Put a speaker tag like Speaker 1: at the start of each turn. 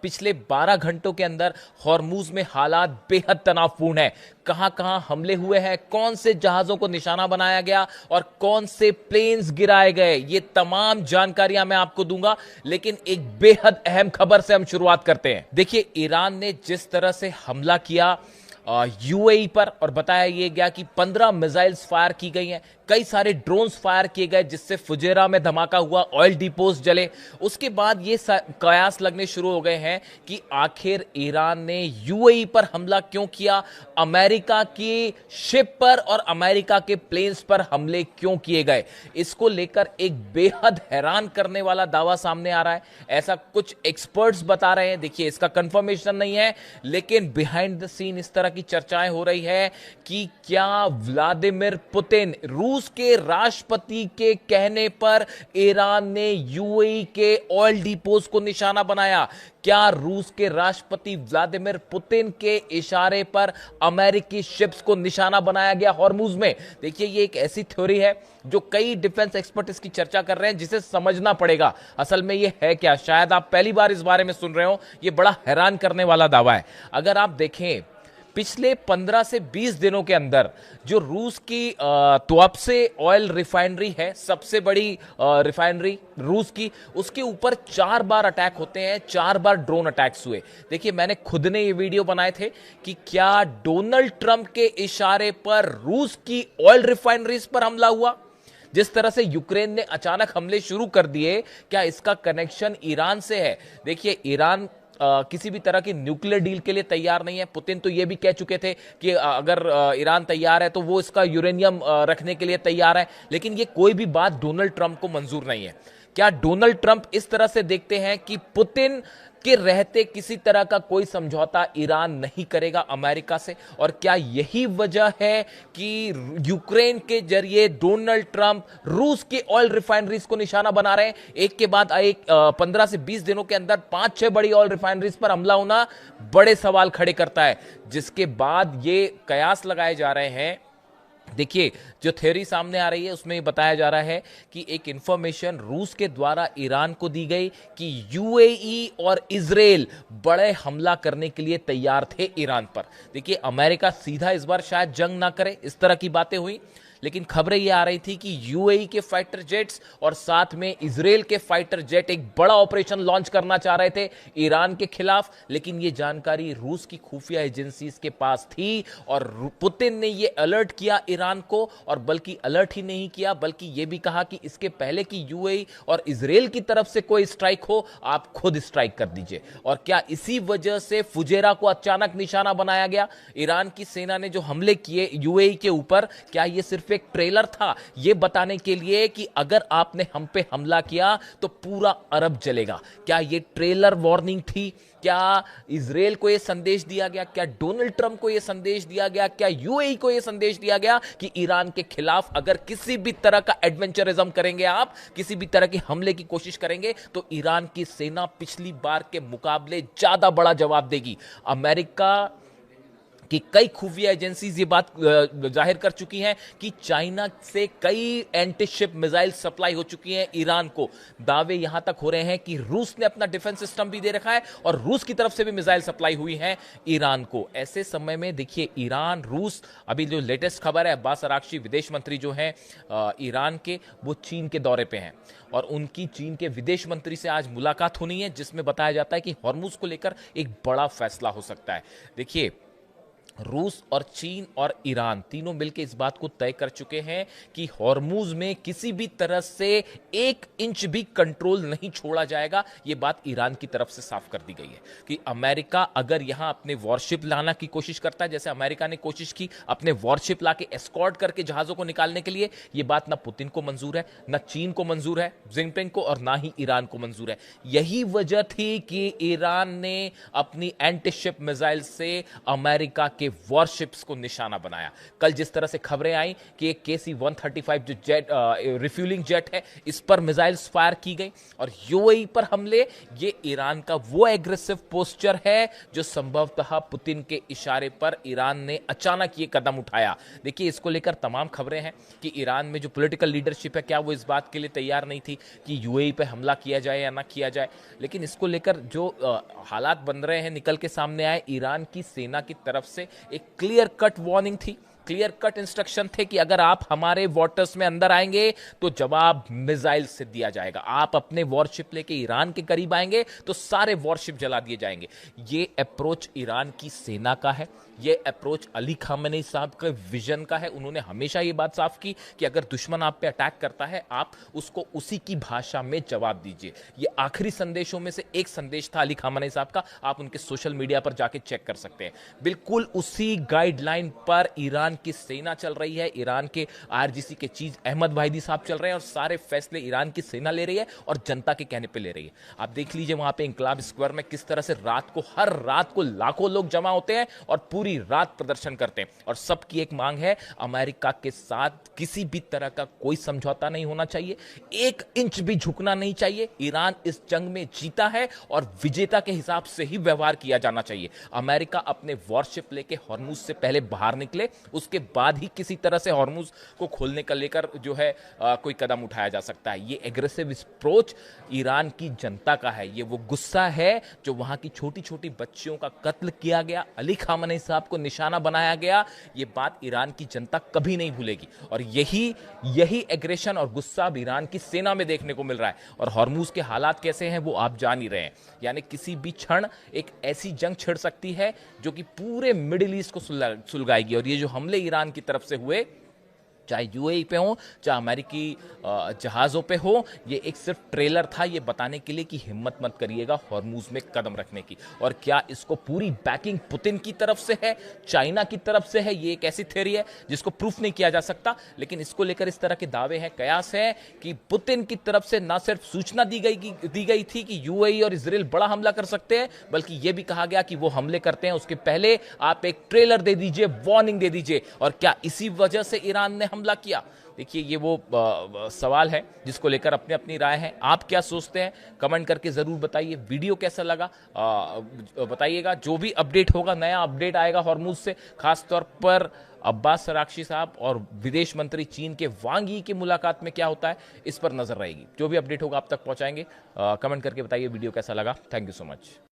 Speaker 1: पिछले 12 घंटों के अंदर हॉर्मूज में हालात बेहद तनावपूर्ण है। कहां कहां हमले हुए हैं, कौन से जहाजों को निशाना बनाया गया और कौन से प्लेन्स गिराए गए, ये तमाम जानकारियां मैं आपको दूंगा। लेकिन एक बेहद अहम खबर से हम शुरुआत करते हैं। देखिए, ईरान ने जिस तरह से हमला किया यूएई पर और बताया यह गया कि 15 मिसाइल्स फायर की गई हैं, कई सारे ड्रोन्स फायर किए गए जिससे फुजेरा में धमाका हुआ, ऑयल डिपोज जले। उसके बाद ये कयास लगने शुरू हो गए हैं कि आखिर ईरान ने यूएई पर हमला क्यों किया, अमेरिका की शिप पर और अमेरिका के प्लेन्स पर हमले क्यों किए गए। इसको लेकर एक बेहद हैरान करने वाला दावा सामने आ रहा है। ऐसा कुछ एक्सपर्ट्स बता रहे हैं। देखिए, इसका कंफर्मेशन नहीं है, लेकिन बिहाइंड द सीन इस तरह की चर्चाएं हो रही है कि क्या व्लादिमीर पुतिन, रूस के राष्ट्रपति के कहने पर ईरान ने यूएई के ऑयल डिपोज को निशाना बनाया। क्या रूस के राष्ट्रपति व्लादिमीर पुतिन के इशारे पर अमेरिकी शिप्स को निशाना बनाया गया हॉर्मूज में। देखिए, ये एक ऐसी थ्योरी है जो कई डिफेंस एक्सपर्ट इसकी चर्चा कर रहे हैं, जिसे समझना पड़ेगा असल में ये है क्या। शायद आप पहली बार इस बारे में सुन रहे हो। ये बड़ा हैरान करने वाला दावा है। अगर आप देखें, पिछले 15 से 20 दिनों के अंदर जो रूस की तुआप्से ऑयल रिफाइनरी है, सबसे बड़ी रिफाइनरी रूस की, उसके ऊपर 4 बार अटैक होते हैं, 4 बार ड्रोन अटैक्स हुए। देखिए, मैंने खुद ने ये वीडियो बनाए थे कि क्या डोनाल्ड ट्रंप के इशारे पर रूस की ऑयल रिफाइनरीज पर हमला हुआ। जिस तरह से यूक्रेन ने अचानक हमले शुरू कर दिए, क्या इसका कनेक्शन ईरान से है। देखिए, ईरान किसी भी तरह की न्यूक्लियर डील के लिए तैयार नहीं है। पुतिन तो यह भी कह चुके थे कि अगर ईरान तैयार है तो वो इसका यूरेनियम रखने के लिए तैयार है, लेकिन ये कोई भी बात डोनाल्ड ट्रंप को मंजूर नहीं है। क्या डोनाल्ड ट्रंप इस तरह से देखते हैं कि पुतिन के रहते किसी तरह का कोई समझौता ईरान नहीं करेगा अमेरिका से? और क्या यही वजह है कि यूक्रेन के जरिए डोनाल्ड ट्रंप रूस की ऑयल रिफाइनरीज को निशाना बना रहे हैं? एक के बाद एक 15 से 20 दिनों के अंदर 5-6 बड़ी ऑयल रिफाइनरीज पर हमला होना बड़े सवाल खड़े करता है, जिसके बाद ये कयास लगाए जा रहे हैं। देखिए, जो थ्योरी सामने आ रही है उसमें बताया जा रहा है कि एक इंफॉर्मेशन रूस के द्वारा ईरान को दी गई कि यूएई और इजराइल बड़े हमला करने के लिए तैयार थे ईरान पर। देखिए, अमेरिका सीधा इस बार शायद जंग ना करे, इस तरह की बातें हुई, लेकिन खबरें ये आ रही थी कि यूएई के फाइटर जेट्स और साथ में इजराइल के फाइटर जेट एक बड़ा ऑपरेशन लॉन्च करना चाह रहे थे ईरान के खिलाफ। लेकिन ये जानकारी रूस की खुफिया एजेंसीज के पास थी और पुतिन ने ये अलर्ट किया ईरान को। और बल्कि अलर्ट ही नहीं किया, बल्कि ये भी कहा कि इसके पहले कि यूएई और इजराइल की तरफ से कोई स्ट्राइक हो, आप खुद स्ट्राइक कर दीजिए। और क्या इसी वजह से फुजेरा को अचानक निशाना बनाया गया? ईरान की सेना ने जो हमले किए यूएई के ऊपर, क्या ये सिर्फ एक ट्रेलर था यह बताने के लिए कि अगर आपने हम पे हमला किया तो पूरा अरब जलेगा? क्या यह ट्रेलर वार्निंग थी? क्या इजराइल को यह संदेश दिया गया? क्या डोनाल्ड ट्रंप को यह संदेश दिया गया? क्या यूएई को यह संदेश दिया गया कि ईरान के खिलाफ अगर किसी भी तरह का एडवेंचरिज्म करेंगे, आप किसी भी तरह के हमले की कोशिश करेंगे, तो ईरान की सेना पिछली बार के मुकाबले ज्यादा बड़ा जवाब देगी। अमेरिका कि कई खुफिया एजेंसीज ये बात जाहिर कर चुकी हैं कि चाइना से कई एंटी शिप मिसाइल सप्लाई हो चुकी हैं ईरान को। दावे यहां तक हो रहे हैं कि रूस ने अपना डिफेंस सिस्टम भी दे रखा है और रूस की तरफ से भी मिसाइल सप्लाई हुई है ईरान को। ऐसे समय में देखिए, ईरान रूस, अभी जो लेटेस्ट खबर है, अब्बास अरागची विदेश मंत्री जो हैं ईरान के, वो चीन के दौरे पे हैं और उनकी चीन के विदेश मंत्री से आज मुलाकात होनी है, जिसमें बताया जाता है कि हॉर्मुज को लेकर एक बड़ा फैसला हो सकता है। देखिए, रूस और चीन और ईरान तीनों मिलकर इस बात को तय कर चुके हैं कि हॉर्मुज में किसी भी तरह से 1 इंच भी कंट्रोल नहीं छोड़ा जाएगा। यह बात ईरान की तरफ से साफ कर दी गई है कि अमेरिका अगर यहां अपने वॉरशिप लाना की कोशिश करता है, जैसे अमेरिका ने कोशिश की अपने वॉरशिप लाके एस्कॉर्ट करके जहाजों को निकालने के लिए, यह बात ना पुतिन को मंजूर है, ना चीन को मंजूर है जिनपिंग को, और ना ही ईरान को मंजूर है। यही वजह थी कि ईरान ने अपनी एंटी शिप मिसाइल से अमेरिका के वॉरशिप्स को निशाना बनाया। कल जिस तरह से खबरें आई कि एक KC-135 जो जेट रिफ्यूलिंग जेट है, इस पर मिसाइल्स फायर की गई और यूएई पर हमले, ये ईरान का वो एग्रेसिव पोस्चर है जो संभवतः पुतिन के इशारे पर ईरान ने अचानक ये कदम उठाया। देखिए, इसको लेकर तमाम खबरें हैं कि ईरान में जो पॉलिटिकल लीडरशिप है, क्या वो इस बात के लिए तैयार नहीं थी कि यूएई पे हमला किया जाए या ना किया जाए। लेकिन इसको लेकर जो हालात बन रहे हैं, निकल के सामने आए, ईरान की सेना की तरफ से एक क्लियर कट वार्निंग थी, क्लियर कट इंस्ट्रक्शन थे कि अगर आप हमारे वाटर्स में अंदर आएंगे तो जवाब मिसाइल से दिया जाएगा। आप अपने वॉरशिप लेके ईरान के करीब आएंगे तो सारे वॉरशिप जला दिए जाएंगे। ये अप्रोच ईरान की सेना का है, ये अप्रोच अली खामेनी साहब के विजन का है। उन्होंने हमेशा ये बात साफ की कि अगर दुश्मन आप पे अटैक करता है, आप उसको उसी की भाषा में जवाब दीजिए। ये आखिरी संदेशों में से एक संदेश था अली खामेनी साहब का, आप उनके सोशल मीडिया पर जाके चेक कर सकते हैं। बिल्कुल उसी गाइडलाइन पर ईरान की सेना चल रही है, ईरान के IRGC के चीफ अहमद वाहिदी साहब चल रहे हैं और सारे फैसले ईरान की सेना ले रही है और जनता के कहने पे ले रही है। आप देख लीजिए वहां पे इंकलाब स्क्वायर में किस तरह से हर रात को लाखों लोग जमा होते हैं और पूरी रात प्रदर्शन करते हैं और सबकी एक मांग है, अमेरिका के साथ किसी भी तरह का कोई समझौता नहीं होना चाहिए, 1 इंच भी झुकना नहीं चाहिए। ईरान इस जंग में जीता है और विजेता के हिसाब से ही व्यवहार किया जाना चाहिए। अमेरिका अपने वॉरशिप लेके हॉर्मुज से पहले बाहर निकले, उसके बाद ही किसी तरह से हॉर्मुज को खोलने का लेकर जो है कोई कदम उठाया जा सकता है। ये एग्रेसिव अप्रोच ईरान की जनता का है, ये वो गुस्सा है जो वहां की छोटी छोटी बच्चियों का कत्ल किया गया, अली खामेनी साहब को निशाना बनाया गया। ये बात ईरान की जनता कभी नहीं भूलेगी और यही एग्रेशन और गुस्सा अब ईरान की सेना में देखने को मिल रहा है। और हॉर्मुज के हालात कैसे हैं वो आप जान ही रहे हैं, यानी किसी भी क्षण एक ऐसी जंग छिड़ सकती है जो कि पूरे मिडिल ईस्ट को सुलगाएगी। और ये जो हमले ईरान की तरफ से हुए, चाहे यूएई पे हो, चाहे अमेरिकी जहाज़ों पे हो, ये एक सिर्फ ट्रेलर था ये बताने के लिए कि हिम्मत मत करिएगा हॉर्मुज में कदम रखने की। और क्या इसको पूरी बैकिंग पुतिन की तरफ से है, चाइना की तरफ से है, ये एक ऐसी थ्योरी है जिसको प्रूफ नहीं किया जा सकता। लेकिन इसको लेकर इस तरह के दावे हैं, कयास है कि पुतिन की तरफ से ना सिर्फ सूचना दी गई थी कि यूएई और इजराइल बड़ा हमला कर सकते हैं, बल्कि यह भी कहा गया कि वो हमले करते हैं उसके पहले आप एक ट्रेलर दे दीजिए, वार्निंग दे दीजिए। और क्या इसी वजह से ईरान ने हमला किया? देखिए, ये वो सवाल है जिसको लेकर अपनी अपनी राय है। आप क्या सोचते हैं कमेंट करके जरूर बताइए। वीडियो कैसा लगा बताइएगा। जो भी अपडेट होगा, नया अपडेट आएगा हॉर्मुज से, खासतौर पर अब्बास अरागची साहब और विदेश मंत्री चीन के वांग यी की मुलाकात में क्या होता है, इस पर नजर रहेगी। जो भी अपडेट होगा आप तक पहुंचाएंगे। कमेंट करके बताइए वीडियो कैसा लगा। Thank you so much.